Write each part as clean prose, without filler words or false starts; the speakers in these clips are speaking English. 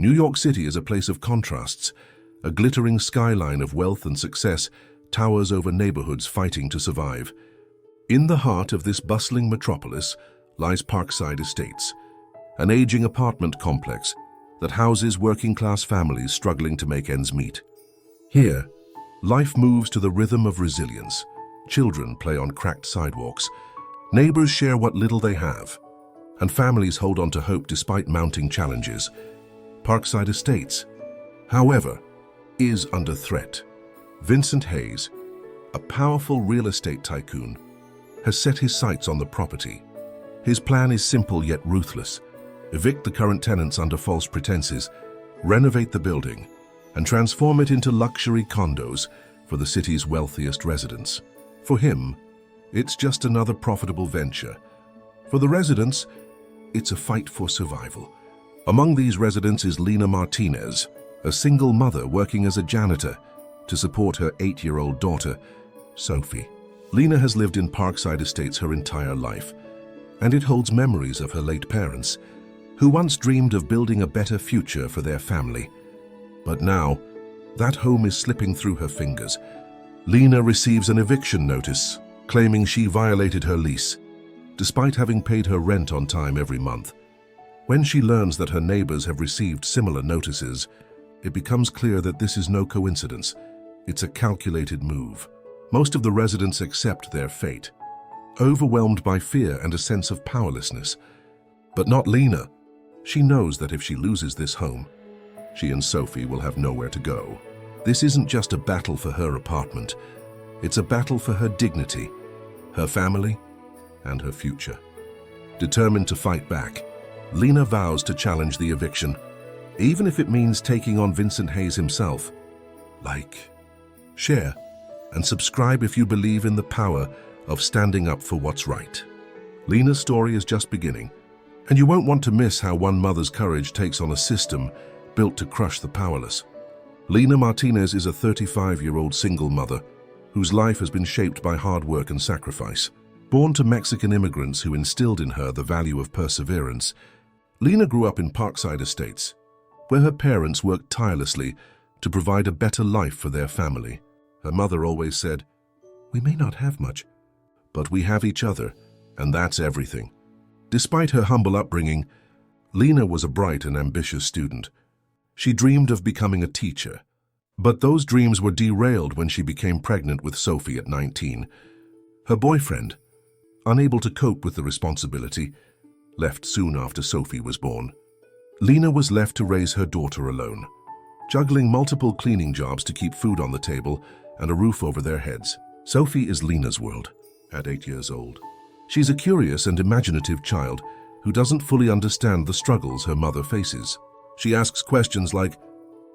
New York City is a place of contrasts. A glittering skyline of wealth and success towers over neighborhoods fighting to survive. In the heart of this bustling metropolis lies Parkside Estates, an aging apartment complex that houses working-class families struggling to make ends meet. Here, life moves to the rhythm of resilience. Children play on cracked sidewalks, neighbors share what little they have, and families hold on to hope despite mounting challenges. Parkside Estates, however, is under threat. Vincent Hayes, a powerful real estate tycoon, has set his sights on the property. His plan is simple yet ruthless. Evict the current tenants under false pretenses, renovate the building, and transform it into luxury condos for the city's wealthiest residents. For him, it's just another profitable venture. For the residents, it's a fight for survival. Among these residents is Lina Martinez, a single mother working as a janitor to support her 8-year-old daughter, Sophie. Lina has lived in Parkside Estates her entire life, and it holds memories of her late parents, who once dreamed of building a better future for their family. But now, that home is slipping through her fingers. Lina receives an eviction notice, claiming she violated her lease, despite having paid her rent on time every month. When she learns that her neighbors have received similar notices, it becomes clear that this is no coincidence. It's a calculated move. Most of the residents accept their fate, overwhelmed by fear and a sense of powerlessness. But not Lina. She knows that if she loses this home, she and Sophie will have nowhere to go. This isn't just a battle for her apartment. It's a battle for her dignity, her family, and her future. Determined to fight back, Lina vows to challenge the eviction, even if it means taking on Vincent Hayes himself. Like, share, and subscribe if you believe in the power of standing up for what's right. Lina's story is just beginning, and you won't want to miss how one mother's courage takes on a system built to crush the powerless. Lina Martinez is a 35-year-old single mother whose life has been shaped by hard work and sacrifice. Born to Mexican immigrants who instilled in her the value of perseverance, Lina grew up in Parkside Estates, where her parents worked tirelessly to provide a better life for their family. Her mother always said, "We may not have much, but we have each other, and that's everything." Despite her humble upbringing, Lina was a bright and ambitious student. She dreamed of becoming a teacher, but those dreams were derailed when she became pregnant with Sophie at 19. Her boyfriend, unable to cope with the responsibility, left soon after Sophie was born. Lina was left to raise her daughter alone, juggling multiple cleaning jobs to keep food on the table and a roof over their heads. Sophie is Lina's world at 8 years old. She's a curious and imaginative child who doesn't fully understand the struggles her mother faces. She asks questions like,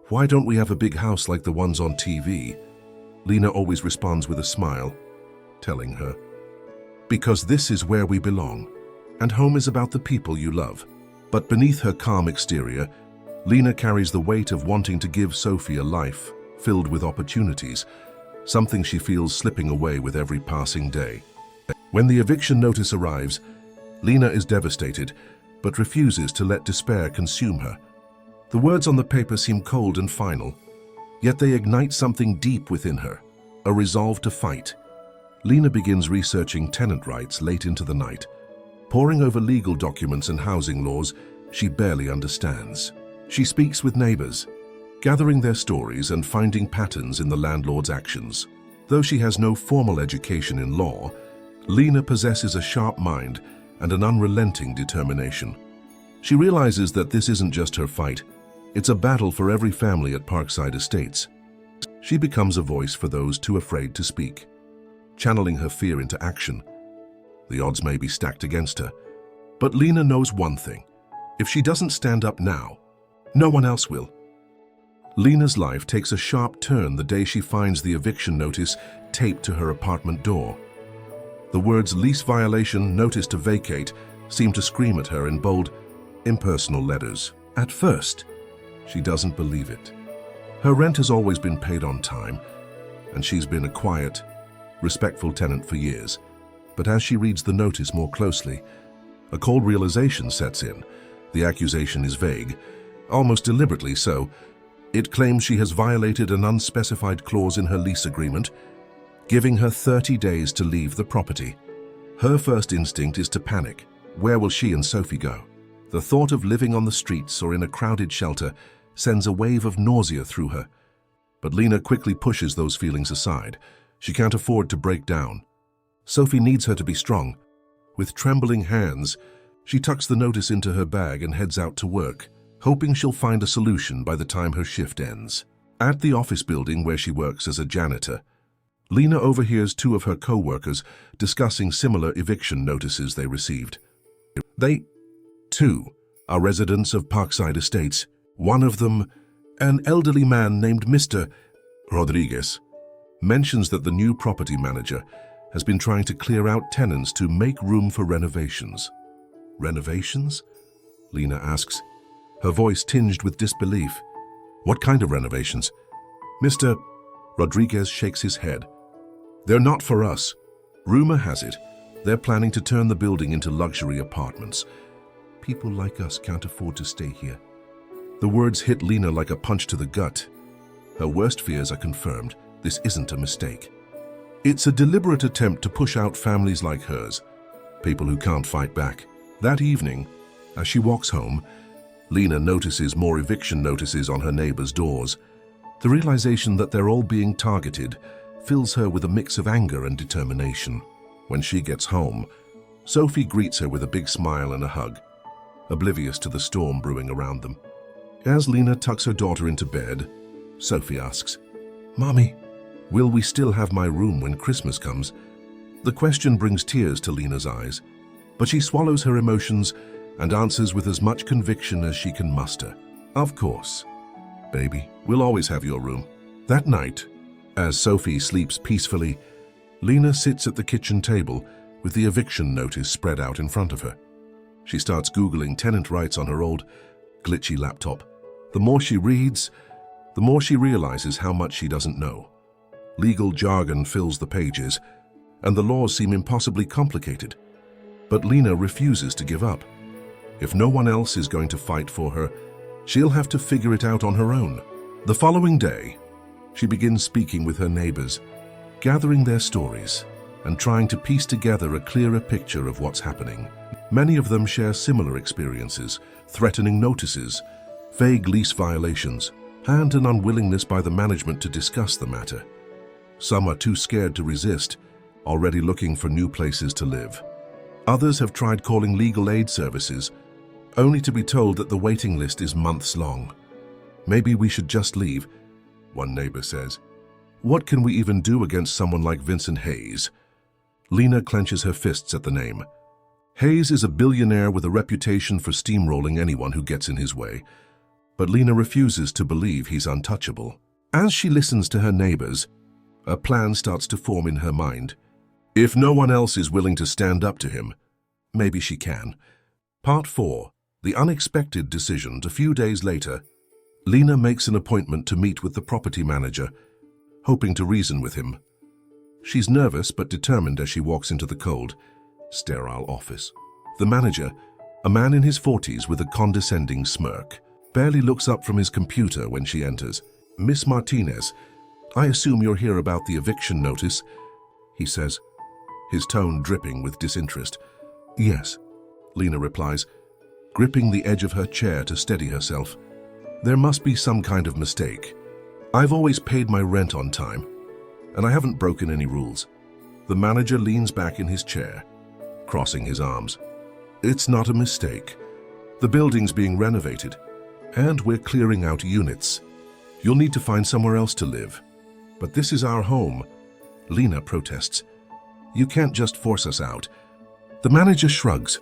"Why don't we have a big house like the ones on TV?" Lina always responds with a smile, telling her, "Because this is where we belong, and home is about the people you love." But beneath her calm exterior, Lina carries the weight of wanting to give Sophie a life filled with opportunities, something she feels slipping away with every passing day. When the eviction notice arrives, Lina is devastated, but refuses to let despair consume her. The words on the paper seem cold and final, yet they ignite something deep within her, a resolve to fight. Lina begins researching tenant rights late into the night, poring over legal documents and housing laws she barely understands. She speaks with neighbors, gathering their stories and finding patterns in the landlord's actions. Though she has no formal education in law, Lina possesses a sharp mind and an unrelenting determination. She realizes that this isn't just her fight, it's a battle for every family at Parkside Estates. She becomes a voice for those too afraid to speak, channeling her fear into action. The odds may be stacked against her, but Lina knows one thing: if she doesn't stand up now, no one else will. Lina's life takes a sharp turn the day she finds the eviction notice taped to her apartment door. The words "lease violation, notice to vacate" seem to scream at her in bold, impersonal letters. At first, she doesn't believe it. Her rent has always been paid on time, and she's been a quiet, respectful tenant for years. But as she reads the notice more closely, a cold realization sets in. The accusation is vague, almost deliberately so. It claims she has violated an unspecified clause in her lease agreement, giving her 30 days to leave the property. Her first instinct is to panic. Where will she and Sophie go? The thought of living on the streets or in a crowded shelter sends a wave of nausea through her. But Lina quickly pushes those feelings aside. She can't afford to break down. Sophie needs her to be strong. With trembling hands, she tucks the notice into her bag and heads out to work, hoping she'll find a solution by the time her shift ends. At the office building where she works as a janitor, Lina overhears two of her co-workers discussing similar eviction notices they received. They, too, are residents of Parkside Estates. One of them, an elderly man named Mr. Rodriguez, mentions that the new property manager has been trying to clear out tenants to make room for renovations. Renovations? Lina asks, her voice tinged with disbelief. What kind of renovations? Mr. Rodriguez shakes his head. They're not for us. Rumor has it, they're planning to turn the building into luxury apartments. People like us can't afford to stay here. The words hit Lina like a punch to the gut. Her worst fears are confirmed. This isn't a mistake. It's a deliberate attempt to push out families like hers, people who can't fight back. That evening, as she walks home, Lina notices more eviction notices on her neighbors' doors. The realization that they're all being targeted fills her with a mix of anger and determination. When she gets home, Sophie greets her with a big smile and a hug, oblivious to the storm brewing around them. As Lina tucks her daughter into bed, Sophie asks, "Mommy, will we still have my room when Christmas comes?" The question brings tears to Lina's eyes, but she swallows her emotions and answers with as much conviction as she can muster. "Of course, baby, we'll always have your room." That night, as Sophie sleeps peacefully, Lina sits at the kitchen table with the eviction notice spread out in front of her. She starts Googling tenant rights on her old, glitchy laptop. The more she reads, the more she realizes how much she doesn't know. Legal jargon fills the pages, and the laws seem impossibly complicated. But Lina refuses to give up. If no one else is going to fight for her, she'll have to figure it out on her own. The following day, she begins speaking with her neighbors, gathering their stories and trying to piece together a clearer picture of what's happening. Many of them share similar experiences, threatening notices, vague lease violations, and an unwillingness by the management to discuss the matter. Some are too scared to resist, already looking for new places to live. Others have tried calling legal aid services, only to be told that the waiting list is months long. "Maybe we should just leave," one neighbor says. "What can we even do against someone like Vincent Hayes?" Lina clenches her fists at the name. Hayes is a billionaire with a reputation for steamrolling anyone who gets in his way, but Lina refuses to believe he's untouchable. As she listens to her neighbors, a plan starts to form in her mind. If no one else is willing to stand up to him, maybe she can. Part 4. The unexpected decision. A few days later, Lina makes an appointment to meet with the property manager, hoping to reason with him. She's nervous but determined as she walks into the cold, sterile office. The manager, a man in his 40s with a condescending smirk, barely looks up from his computer when she enters. "Miss Martinez, I assume you're here about the eviction notice," he says, his tone dripping with disinterest. "Yes," Lina replies, gripping the edge of her chair to steady herself. "There must be some kind of mistake. I've always paid my rent on time, and I haven't broken any rules." The manager leans back in his chair, crossing his arms. "It's not a mistake. The building's being renovated, and we're clearing out units. You'll need to find somewhere else to live." "But this is our home," Lina protests. "You can't just force us out." The manager shrugs.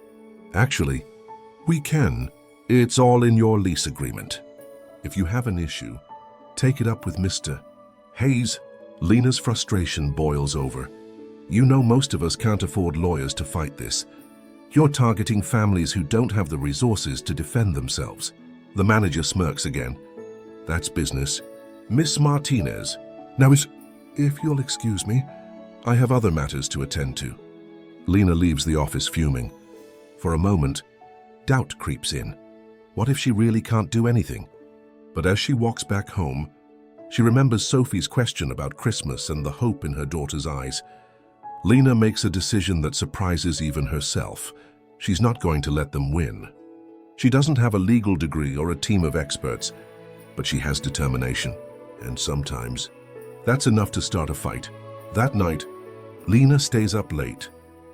"Actually, we can. It's all in your lease agreement. If you have an issue, take it up with Mr. Hayes." Lina's frustration boils over. "You know most of us can't afford lawyers to fight this. You're targeting families who don't have the resources to defend themselves." The manager smirks again. "That's business. Miss Martinez. Now if you'll excuse me, I have other matters to attend to." Lina leaves the office fuming. For a moment, doubt creeps in. What if she really can't do anything? But as she walks back home, she remembers Sophie's question about Christmas and the hope in her daughter's eyes. Lina makes a decision that surprises even herself. She's not going to let them win. She doesn't have a legal degree or a team of experts, but she has determination. And sometimes, that's enough to start a fight. That night, Lina stays up late,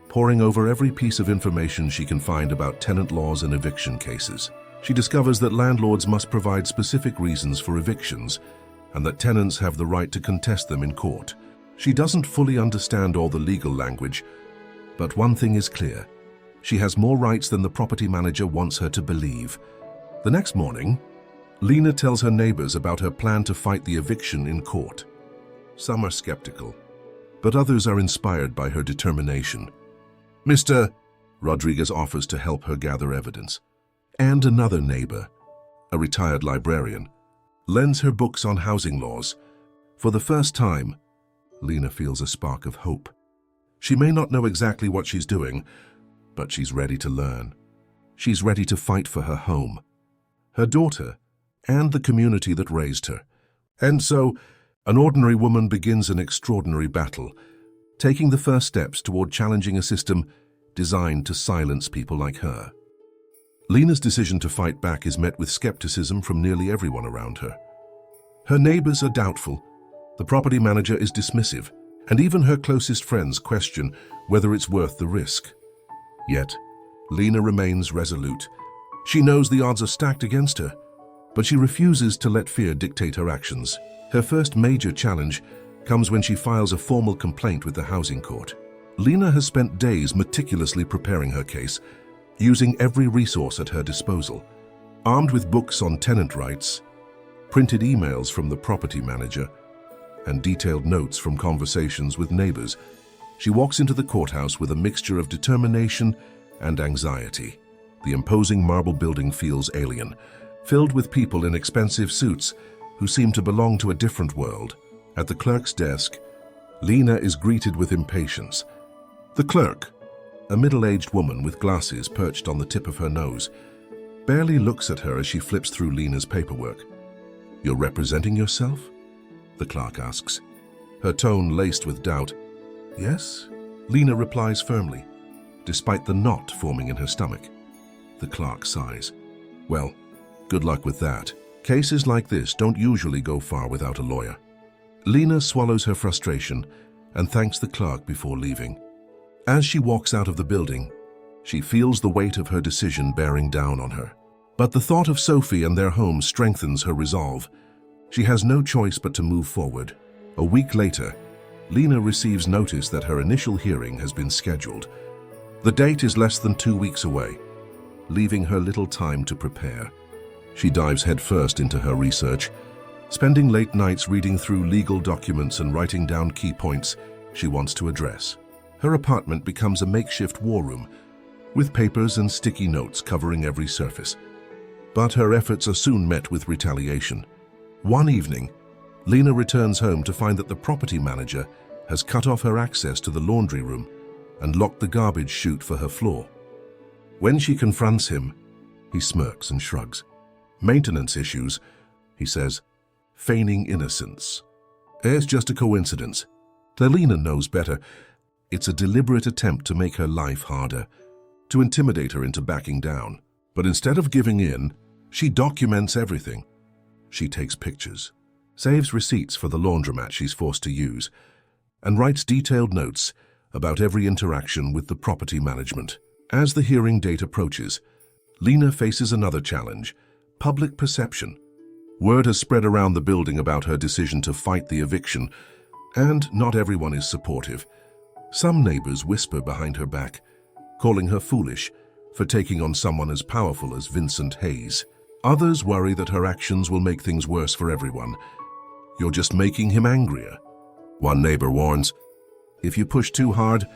poring over every piece of information she can find about tenant laws and eviction cases. She discovers that landlords must provide specific reasons for evictions and that tenants have the right to contest them in court. She doesn't fully understand all the legal language, but one thing is clear. She has more rights than the property manager wants her to believe. The next morning, Lina tells her neighbors about her plan to fight the eviction in court. Some are skeptical, but others are inspired by her determination. Mr. Rodriguez offers to help her gather evidence. And another neighbor, a retired librarian, lends her books on housing laws. For the first time, Lina feels a spark of hope. She may not know exactly what she's doing, but she's ready to learn. She's ready to fight for her home, her daughter, and the community that raised her. And so, an ordinary woman begins an extraordinary battle, taking the first steps toward challenging a system designed to silence people like her. Lina's decision to fight back is met with skepticism from nearly everyone around her. Her neighbors are doubtful, the property manager is dismissive, and even her closest friends question whether it's worth the risk. Yet, Lina remains resolute. She knows the odds are stacked against her, but she refuses to let fear dictate her actions. Her first major challenge comes when she files a formal complaint with the housing court. Lina has spent days meticulously preparing her case, using every resource at her disposal. Armed with books on tenant rights, printed emails from the property manager, and detailed notes from conversations with neighbors, she walks into the courthouse with a mixture of determination and anxiety. The imposing marble building feels alien, filled with people in expensive suits who seem to belong to a different world. At the clerk's desk, Lina is greeted with impatience. The clerk, a middle-aged woman with glasses perched on the tip of her nose, barely looks at her as she flips through Lina's paperwork. "You're representing yourself?" the clerk asks, her tone laced with doubt. "Yes," Lina replies firmly, despite the knot forming in her stomach. The clerk sighs. "Well, good luck with that. Cases like this don't usually go far without a lawyer." Lina swallows her frustration and thanks the clerk before leaving. As she walks out of the building, she feels the weight of her decision bearing down on her. But the thought of Sophie and their home strengthens her resolve. She has no choice but to move forward. A week later, Lina receives notice that her initial hearing has been scheduled. The date is less than 2 weeks away, leaving her little time to prepare. She dives headfirst into her research, spending late nights reading through legal documents and writing down key points she wants to address. Her apartment becomes a makeshift war room, with papers and sticky notes covering every surface. But her efforts are soon met with retaliation. One evening, Lina returns home to find that the property manager has cut off her access to the laundry room and locked the garbage chute for her floor. When she confronts him, he smirks and shrugs. "Maintenance issues," he says, feigning innocence. "It's just a coincidence." Lina knows better. It's a deliberate attempt to make her life harder, to intimidate her into backing down. But instead of giving in, she documents everything. She takes pictures, saves receipts for the laundromat she's forced to use, and writes detailed notes about every interaction with the property management. As the hearing date approaches, Lina faces another challenge: public perception. Word has spread around the building about her decision to fight the eviction, and not everyone is supportive. Some neighbors whisper behind her back, calling her foolish for taking on someone as powerful as Vincent Hayes. Others worry that her actions will make things worse for everyone. "You're just making him angrier," one neighbor warns. "If you push too hard,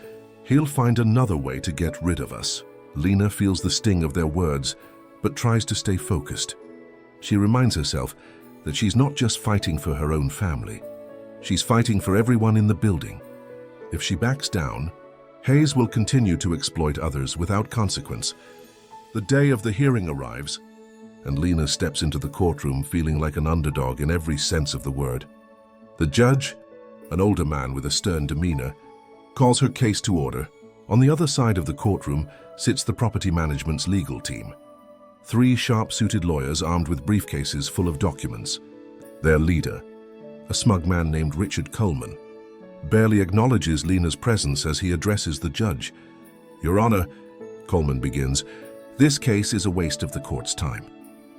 he'll find another way to get rid of us." Lina feels the sting of their words, but tries to stay focused. She reminds herself that she's not just fighting for her own family. She's fighting for everyone in the building. If she backs down, Hayes will continue to exploit others without consequence. The day of the hearing arrives, and Lina steps into the courtroom feeling like an underdog in every sense of the word. The judge, an older man with a stern demeanor, calls her case to order. On the other side of the courtroom sits the property management's legal team. 3 sharp-suited lawyers armed with briefcases full of documents. Their leader, a smug man named Richard Coleman, barely acknowledges Lina's presence as he addresses the judge. "Your Honor," Coleman begins, "this case is a waste of the court's time.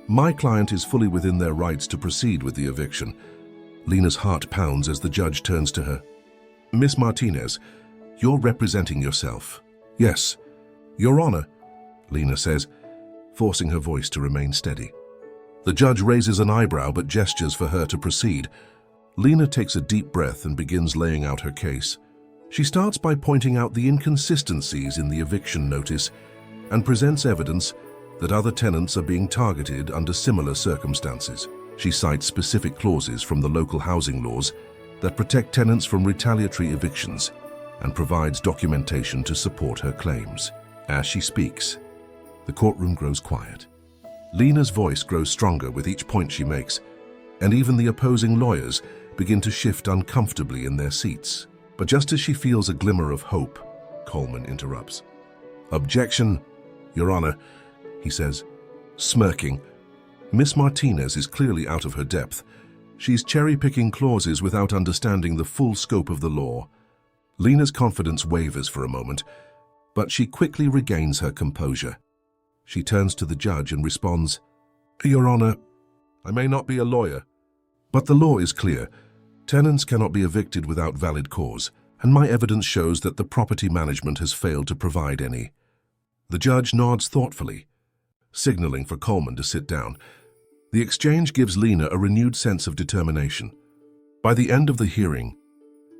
My client is fully within their rights to proceed with the eviction." Lina's heart pounds as the judge turns to her. "Miss Martinez, you're representing yourself." "Yes, Your Honor," Lina says, forcing her voice to remain steady. The judge raises an eyebrow but gestures for her to proceed. Lina takes a deep breath and begins laying out her case. She starts by pointing out the inconsistencies in the eviction notice and presents evidence that other tenants are being targeted under similar circumstances. She cites specific clauses from the local housing laws that protect tenants from retaliatory evictions and provides documentation to support her claims. As she speaks, the courtroom grows quiet. Lina's voice grows stronger with each point she makes, and even the opposing lawyers begin to shift uncomfortably in their seats. But just as she feels a glimmer of hope, Coleman interrupts. "Objection, Your Honor," he says, smirking. Miss Martinez is clearly out of her depth. She's cherry-picking clauses without understanding the full scope of the law. Lina's confidence wavers for a moment, but she quickly regains her composure. She turns to the judge and responds, "Your Honor, I may not be a lawyer, but the law is clear. Tenants cannot be evicted without valid cause, and my evidence shows that the property management has failed to provide any." The judge nods thoughtfully, signaling for Coleman to sit down. The exchange gives Lina a renewed sense of determination. By the end of the hearing,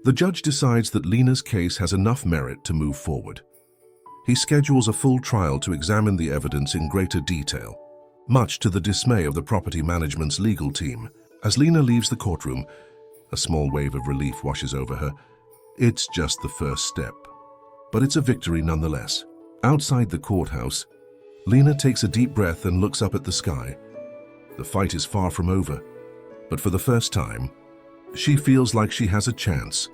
the judge decides that Lina's case has enough merit to move forward. He schedules a full trial to examine the evidence in greater detail, much to the dismay of the property management's legal team. As Lina leaves the courtroom, a small wave of relief washes over her. It's just the first step, but it's a victory nonetheless. Outside the courthouse, Lina takes a deep breath and looks up at the sky. The fight is far from over, but for the first time, she feels like she has a chance.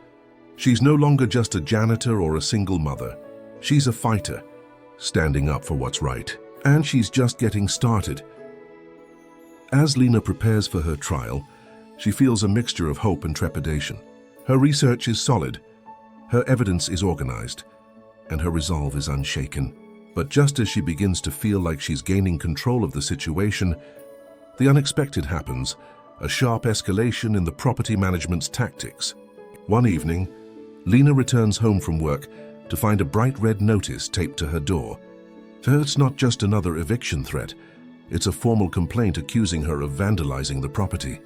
She's no longer just a janitor or a single mother. She's a fighter, standing up for what's right, and she's just getting started. As Lina prepares for her trial, she feels a mixture of hope and trepidation. Her research is solid, her evidence is organized, and her resolve is unshaken. But just as she begins to feel like she's gaining control of the situation, the unexpected happens, a sharp escalation in the property management's tactics. One evening, Lina returns home from work to find a bright red notice taped to her door. To her, it's not just another eviction threat, it's a formal complaint accusing her of vandalizing the property.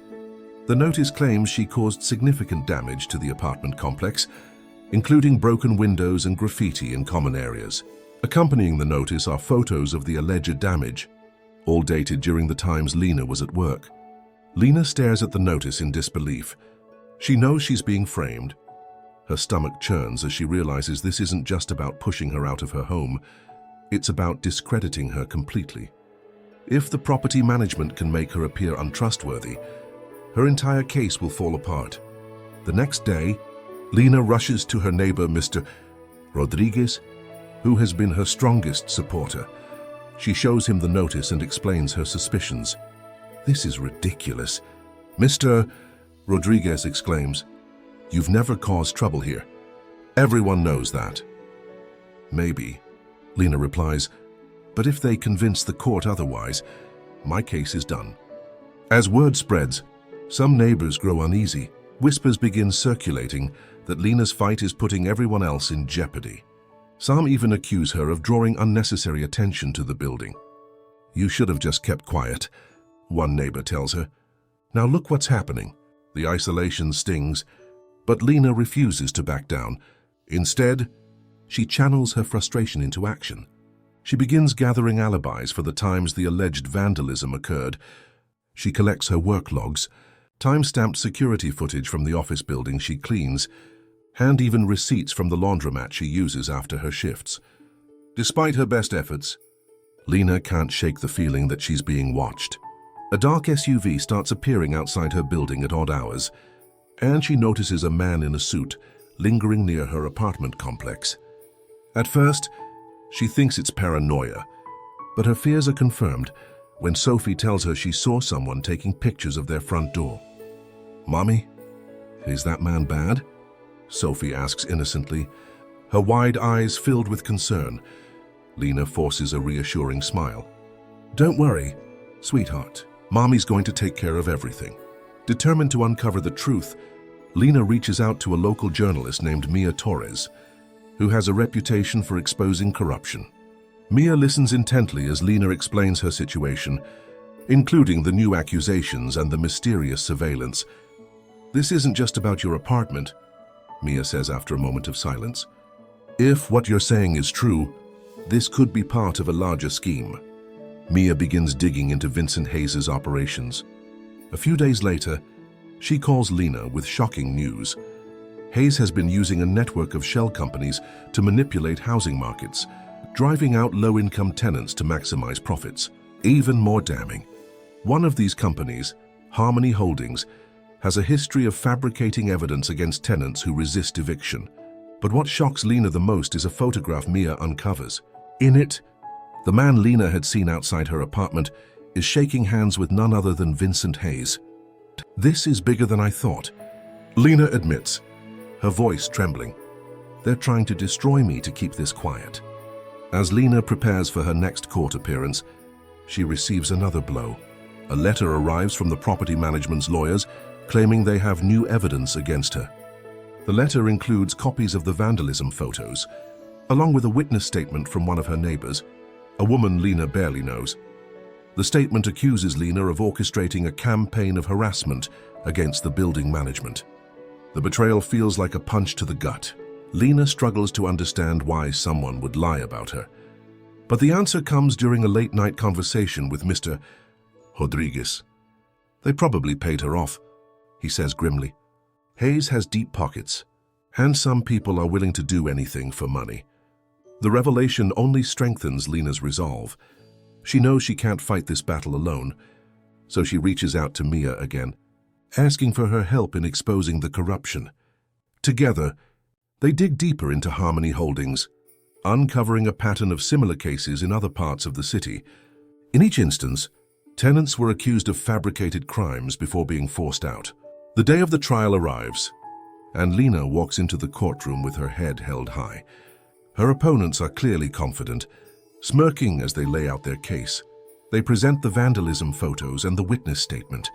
The notice claims she caused significant damage to the apartment complex, including broken windows and graffiti in common areas. Accompanying the notice are photos of the alleged damage, all dated during the times Lina was at work. Lina stares at the notice in disbelief. She knows she's being framed. Her stomach churns as she realizes this isn't just about pushing her out of her home, it's about discrediting her completely. If the property management can make her appear untrustworthy, her entire case will fall apart. The next day, Lina rushes to her neighbor, Mr. Rodriguez, who has been her strongest supporter. She shows him the notice and explains her suspicions. "This is ridiculous," Mr. Rodriguez exclaims. "You've never caused trouble here. Everyone knows that." "Maybe," Lina replies, "but if they convince the court otherwise, my case is done." As word spreads, some neighbors grow uneasy. Whispers begin circulating that Lina's fight is putting everyone else in jeopardy. Some even accuse her of drawing unnecessary attention to the building. "You should have just kept quiet," one neighbor tells her. "Now look what's happening." The isolation stings, but Lina refuses to back down. Instead, she channels her frustration into action. She begins gathering alibis for the times the alleged vandalism occurred. She collects her work logs, time-stamped security footage from the office building she cleans, and even receipts from the laundromat she uses after her shifts. Despite her best efforts, Lina can't shake the feeling that she's being watched. A dark SUV starts appearing outside her building at odd hours, and she notices a man in a suit lingering near her apartment complex. At first, she thinks it's paranoia, but her fears are confirmed when Sophie tells her she saw someone taking pictures of their front door. "Mommy, is that man bad?" Sophie asks innocently, her wide eyes filled with concern. Lina forces a reassuring smile. "Don't worry, sweetheart. Mommy's going to take care of everything." Determined to uncover the truth, Lina reaches out to a local journalist named Mia Torres, who has a reputation for exposing corruption. Mia listens intently as Lina explains her situation, including the new accusations and the mysterious surveillance. "This isn't just about your apartment," Mia says after a moment of silence. "If what you're saying is true, this could be part of a larger scheme." Mia begins digging into Vincent Hayes' operations. A few days later, she calls Lina with shocking news. Hayes has been using a network of shell companies to manipulate housing markets, driving out low-income tenants to maximize profits. Even more damning, one of these companies, Harmony Holdings, has a history of fabricating evidence against tenants who resist eviction. But what shocks Lina the most is a photograph Mia uncovers. In it, the man Lina had seen outside her apartment is shaking hands with none other than Vincent Hayes. "This is bigger than I thought," Lina admits, her voice trembling. "They're trying to destroy me to keep this quiet." As Lina prepares for her next court appearance, she receives another blow. A letter arrives from the property management's lawyers claiming they have new evidence against her. The letter includes copies of the vandalism photos, along with a witness statement from one of her neighbors, a woman Lina barely knows. The statement accuses Lina of orchestrating a campaign of harassment against the building management. The betrayal feels like a punch to the gut. Lina struggles to understand why someone would lie about her. But the answer comes during a late-night conversation with Mr. Rodriguez. "They probably paid her off," he says grimly. Hayes has deep pockets, and some people are willing to do anything for money. The revelation only strengthens Lina's resolve. She knows she can't fight this battle alone, so she reaches out to Mia again, asking for her help in exposing the corruption. Together, they dig deeper into Harmony Holdings, uncovering a pattern of similar cases in other parts of the city. In each instance, tenants were accused of fabricated crimes before being forced out. The day of the trial arrives, and Lina walks into the courtroom with her head held high. Her opponents are clearly confident, smirking as they lay out their case. They present the vandalism photos and the witness statement,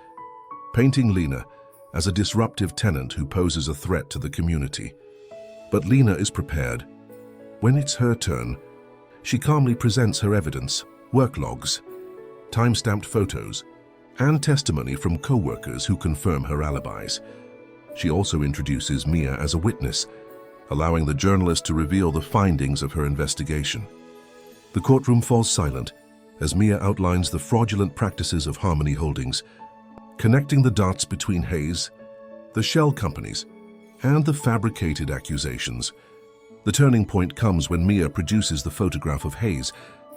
painting Lina as a disruptive tenant who poses a threat to the community. But Lina is prepared. When it's her turn, she calmly presents her evidence, work logs, time-stamped photos, and testimony from co-workers who confirm her alibis. She also introduces Mia as a witness, allowing the journalist to reveal the findings of her investigation. The courtroom falls silent as Mia outlines the fraudulent practices of Harmony Holdings, connecting the dots between Hayes, the shell companies, and the fabricated accusations. The turning point comes when Mia produces the photograph of Hayes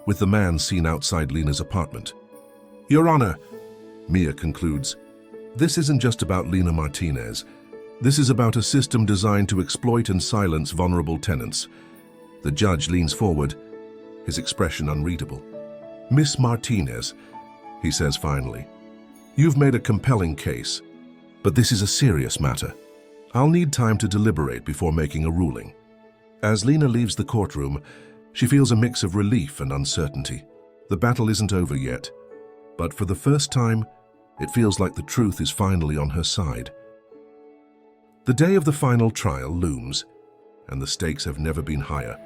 with the man seen outside Lina's apartment. "Your Honor," Mia concludes, "this isn't just about Lina Martinez. This is about a system designed to exploit and silence vulnerable tenants." The judge leans forward, his expression unreadable. "Miss Martinez," he says finally, "you've made a compelling case, but this is a serious matter. I'll need time to deliberate before making a ruling." As Lina leaves the courtroom, she feels a mix of relief and uncertainty. The battle isn't over yet, but for the first time, it feels like the truth is finally on her side. The day of the final trial looms, and the stakes have never been higher.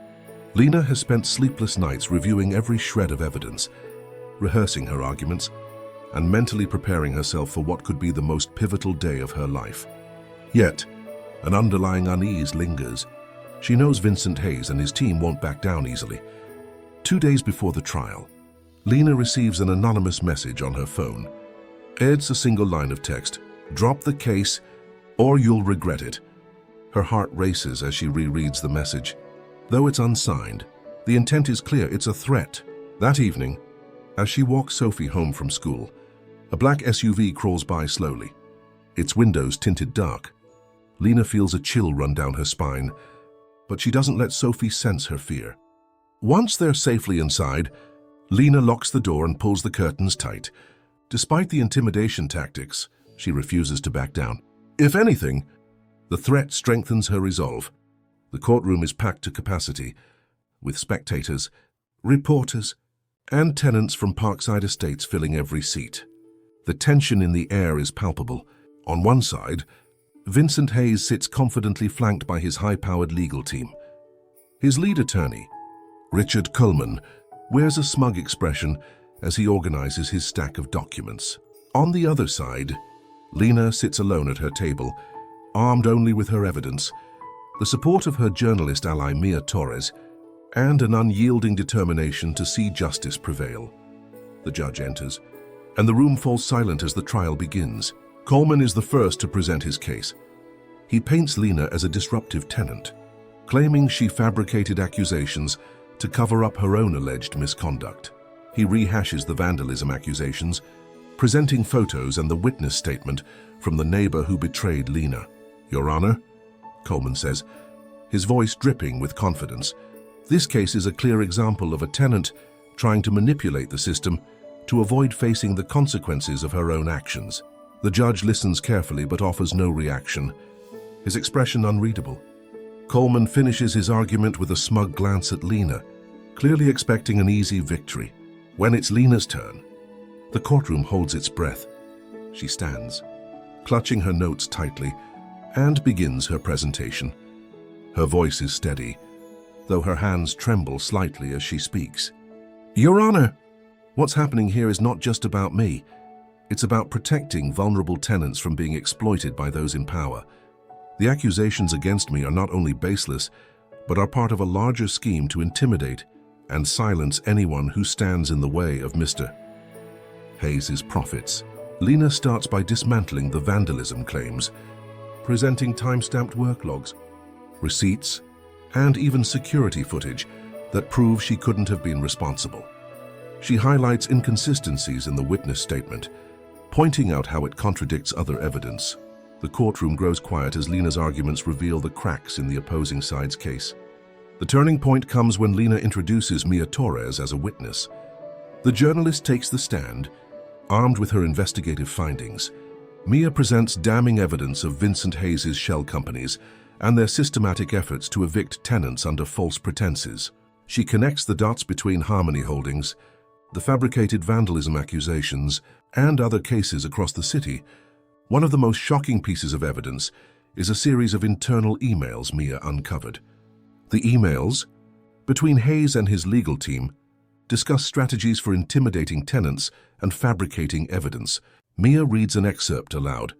Lina has spent sleepless nights reviewing every shred of evidence, rehearsing her arguments, and mentally preparing herself for what could be the most pivotal day of her life. Yet, an underlying unease lingers. She knows Vincent Hayes and his team won't back down easily. 2 days before the trial, Lina receives an anonymous message on her phone. It's a single line of text: "Drop the case, or you'll regret it." Her heart races as she rereads the message. Though it's unsigned, the intent is clear. It's a threat That evening, as she walks Sophie home from school, a black SUV crawls by slowly, its windows tinted dark. Lina feels a chill run down her spine, but she doesn't let Sophie sense her fear. Once they're safely inside, Lina locks the door and pulls the curtains tight. Despite the intimidation tactics, she refuses to back down. If anything, the threat strengthens her resolve. The courtroom is packed to capacity, with spectators, reporters, and tenants from Parkside Estates filling every seat. The tension in the air is palpable. On one side, Vincent Hayes sits confidently flanked by his high-powered legal team. His lead attorney, Richard Coleman, wears a smug expression as he organizes his stack of documents. On the other side, Lina sits alone at her table, armed only with her evidence, the support of her journalist ally Mia Torres, and an unyielding determination to see justice prevail. The judge enters, and the room falls silent as the trial begins. Coleman is the first to present his case. He paints Lina as a disruptive tenant, claiming she fabricated accusations to cover up her own alleged misconduct. He rehashes the vandalism accusations, presenting photos and the witness statement from the neighbor who betrayed Lina. "Your Honor," Coleman says, his voice dripping with confidence, this case is a clear example of a tenant trying to manipulate the system to avoid facing the consequences of her own actions. The judge listens carefully but offers no reaction, his expression unreadable. Coleman finishes his argument with a smug glance at Lina, clearly expecting an easy victory. When it's Lina's turn, the courtroom holds its breath. She stands, clutching her notes tightly, and begins her presentation. Her voice is steady, though her hands tremble slightly as she speaks. "Your Honor, what's happening here is not just about me. It's about protecting vulnerable tenants from being exploited by those in power. The accusations against me are not only baseless, but are part of a larger scheme to intimidate and silence anyone who stands in the way of Mr. Hayes' profits." Lina starts by dismantling the vandalism claims, presenting time-stamped work logs, receipts, and even security footage that prove she couldn't have been responsible. She highlights inconsistencies in the witness statement, pointing out how it contradicts other evidence. The courtroom grows quiet as Lina's arguments reveal the cracks in the opposing side's case. The turning point comes when Lina introduces Mia Torres as a witness. The journalist takes the stand, armed with her investigative findings. Mia presents damning evidence of Vincent Hayes' shell companies and their systematic efforts to evict tenants under false pretenses. She connects the dots between Harmony Holdings, the fabricated vandalism accusations, and other cases across the city. One of the most shocking pieces of evidence is a series of internal emails Mia uncovered. The emails, between Hayes and his legal team, discuss strategies for intimidating tenants and fabricating evidence. Mia reads an excerpt aloud.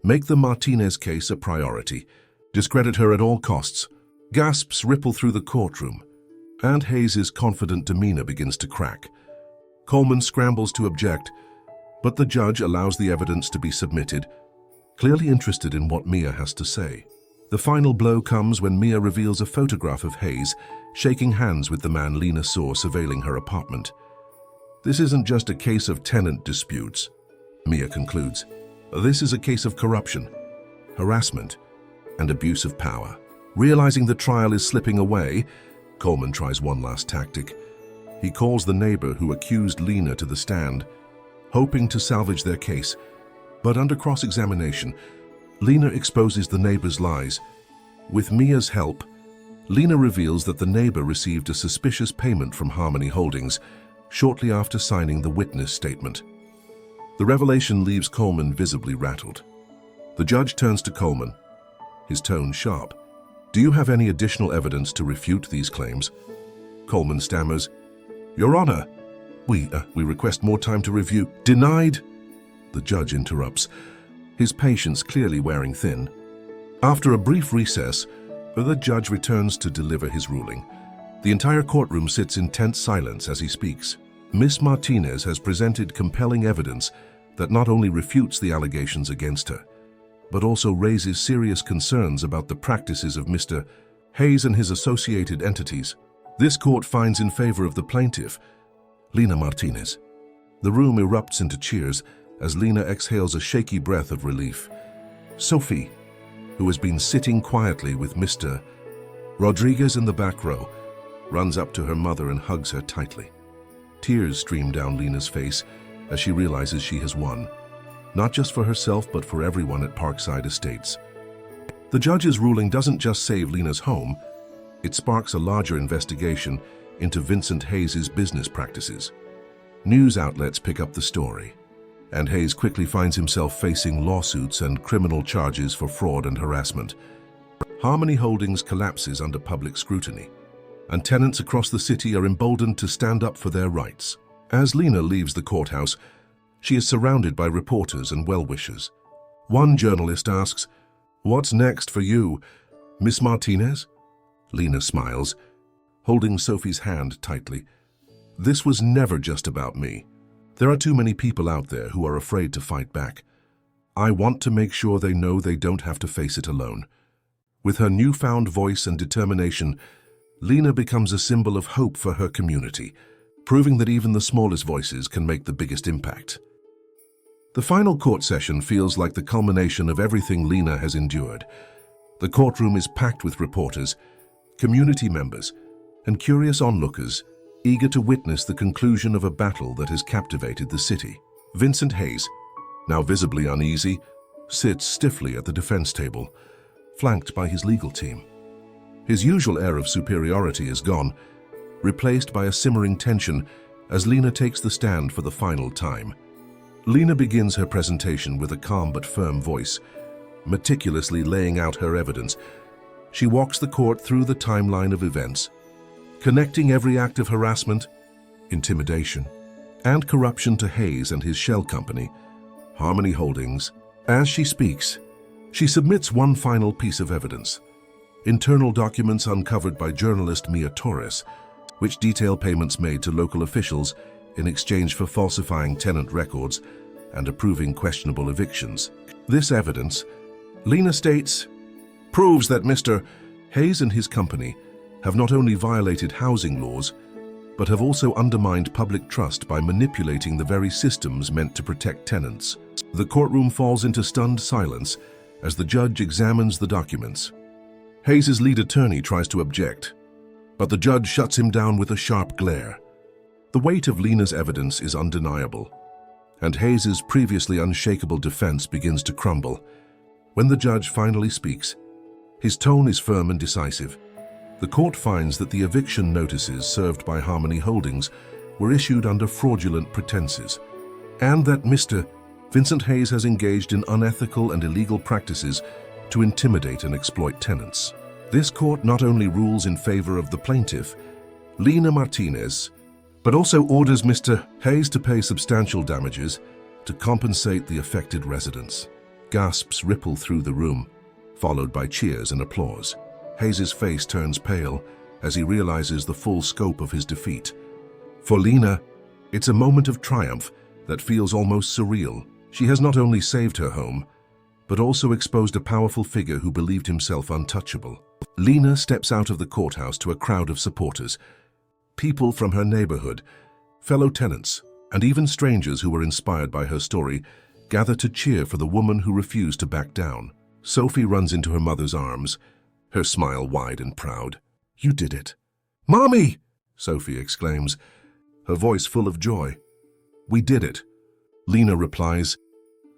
"Make the Martinez case a priority. Discredit her at all costs." Gasps ripple through the courtroom, and Hayes' confident demeanor begins to crack. Coleman scrambles to object, but the judge allows the evidence to be submitted, clearly interested in what Mia has to say. The final blow comes when Mia reveals a photograph of Hayes shaking hands with the man Lina saw surveilling her apartment. "This isn't just a case of tenant disputes," Mia concludes. "This is a case of corruption, harassment, and abuse of power." Realizing the trial is slipping away, Coleman tries one last tactic. He calls the neighbor who accused Lina to the stand, hoping to salvage their case. But under cross-examination, Lina exposes the neighbor's lies. With Mia's help, Lina reveals that the neighbor received a suspicious payment from Harmony Holdings shortly after signing the witness statement. The revelation leaves Coleman visibly rattled. The judge turns to Coleman, his tone sharp. "Do you have any additional evidence to refute these claims?" Coleman stammers, "Your Honor, we request more time to review." "Denied!" The judge interrupts, his patience clearly wearing thin. After a brief recess, the judge returns to deliver his ruling. The entire courtroom sits in tense silence as he speaks. Miss Martinez has presented compelling evidence that not only refutes the allegations against her, but also raises serious concerns about the practices of Mr. Hayes and his associated entities. This court finds in favor of the plaintiff, Lina Martinez. The room erupts into cheers as Lina exhales a shaky breath of relief. Sophie, who has been sitting quietly with Mr. Rodriguez in the back row, runs up to her mother and hugs her tightly. Tears stream down Lina's face as she realizes she has won, not just for herself but for everyone at Parkside Estates. The judge's ruling doesn't just save Lina's home, it sparks a larger investigation into Vincent Hayes' business practices. News outlets pick up the story, and Hayes quickly finds himself facing lawsuits and criminal charges for fraud and harassment. Harmony Holdings collapses under public scrutiny, and tenants across the city are emboldened to stand up for their rights. As Lina leaves the courthouse, she is surrounded by reporters and well-wishers. One journalist asks, "What's next for you, Miss Martinez?" Lina smiles, holding Sophie's hand tightly. "This was never just about me. There are too many people out there who are afraid to fight back. I want to make sure they know they don't have to face it alone." With her newfound voice and determination, Lina becomes a symbol of hope for her community, proving that even the smallest voices can make the biggest impact. The final court session feels like the culmination of everything Lina has endured. The courtroom is packed with reporters, community members, and curious onlookers, eager to witness the conclusion of a battle that has captivated the city. Vincent Hayes, now visibly uneasy, sits stiffly at the defense table, flanked by his legal team. His usual air of superiority is gone, replaced by a simmering tension as Lina takes the stand for the final time. Lina begins her presentation with a calm but firm voice, meticulously laying out her evidence. She walks the court through the timeline of events, connecting every act of harassment, intimidation, and corruption to Hayes and his shell company, Harmony Holdings. As she speaks, she submits one final piece of evidence: internal documents uncovered by journalist Mia Torres, which detail payments made to local officials in exchange for falsifying tenant records and approving questionable evictions. This evidence, Lina states, proves that Mr. Hayes and his company have not only violated housing laws, but have also undermined public trust by manipulating the very systems meant to protect tenants. The courtroom falls into stunned silence as the judge examines the documents. Hayes' lead attorney tries to object, but the judge shuts him down with a sharp glare. The weight of Lina's evidence is undeniable, and Hayes' previously unshakable defense begins to crumble. When the judge finally speaks, his tone is firm and decisive. The court finds that the eviction notices served by Harmony Holdings were issued under fraudulent pretenses, and that Mr. Vincent Hayes has engaged in unethical and illegal practices to intimidate and exploit tenants. This court not only rules in favor of the plaintiff, Lina Martinez, but also orders Mr. Hayes to pay substantial damages to compensate the affected residents. Gasps ripple through the room, followed by cheers and applause. Hayes' face turns pale as he realizes the full scope of his defeat. For Lina, it's a moment of triumph that feels almost surreal. She has not only saved her home, but also exposed a powerful figure who believed himself untouchable. Lina steps out of the courthouse to a crowd of supporters, people from her neighborhood, fellow tenants, and even strangers who were inspired by her story gather to cheer for the woman who refused to back down. Sophie runs into her mother's arms, her smile wide and proud. "You did it." "Mommy!" Sophie exclaims, her voice full of joy. "We did it," Lina replies,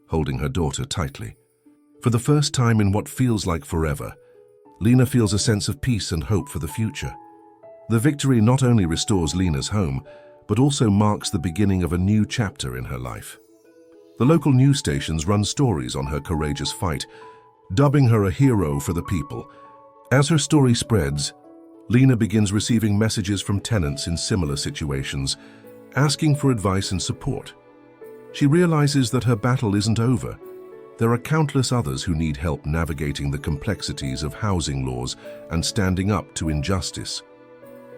holding her daughter tightly. For the first time in what feels like forever, Lina feels a sense of peace and hope for the future. The victory not only restores Lina's home, but also marks the beginning of a new chapter in her life. The local news stations run stories on her courageous fight, dubbing her a hero for the people. As her story spreads, Lina begins receiving messages from tenants in similar situations, asking for advice and support. She realizes that her battle isn't over. There are countless others who need help navigating the complexities of housing laws and standing up to injustice.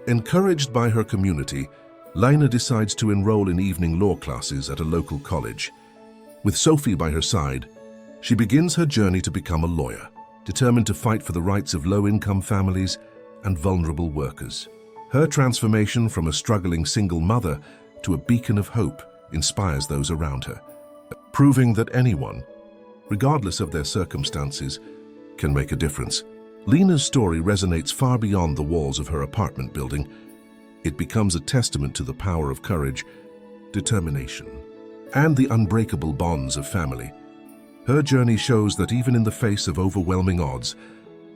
Encouraged by her community, Lina decides to enroll in evening law classes at a local college. With Sophie by her side, she begins her journey to become a lawyer, determined to fight for the rights of low-income families and vulnerable workers. Her transformation from a struggling single mother to a beacon of hope inspires those around her, proving that anyone, regardless of their circumstances, can make a difference. Lina's story resonates far beyond the walls of her apartment building. It becomes a testament to the power of courage, determination, and the unbreakable bonds of family. Her journey shows that even in the face of overwhelming odds,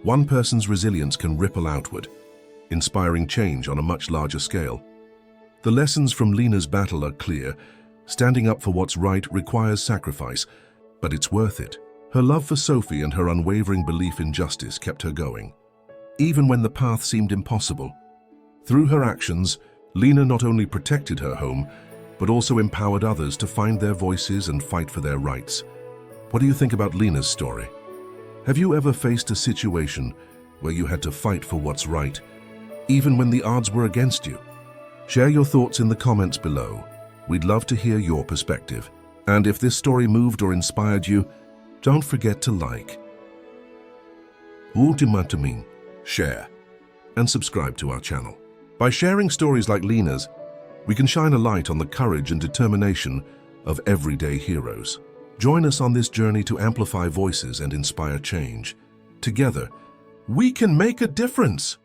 one person's resilience can ripple outward, inspiring change on a much larger scale. The lessons from Lina's battle are clear. Standing up for what's right requires sacrifice, but it's worth it. Her love for Sophie and her unwavering belief in justice kept her going, even when the path seemed impossible. Through her actions, Lina not only protected her home, but also empowered others to find their voices and fight for their rights. What do you think about Lina's story? Have you ever faced a situation where you had to fight for what's right, even when the odds were against you? Share your thoughts in the comments below. We'd love to hear your perspective. And if this story moved or inspired you, don't forget to like, ultimately, share, and subscribe to our channel. By sharing stories like Lina's, we can shine a light on the courage and determination of everyday heroes. Join us on this journey to amplify voices and inspire change. Together, we can make a difference.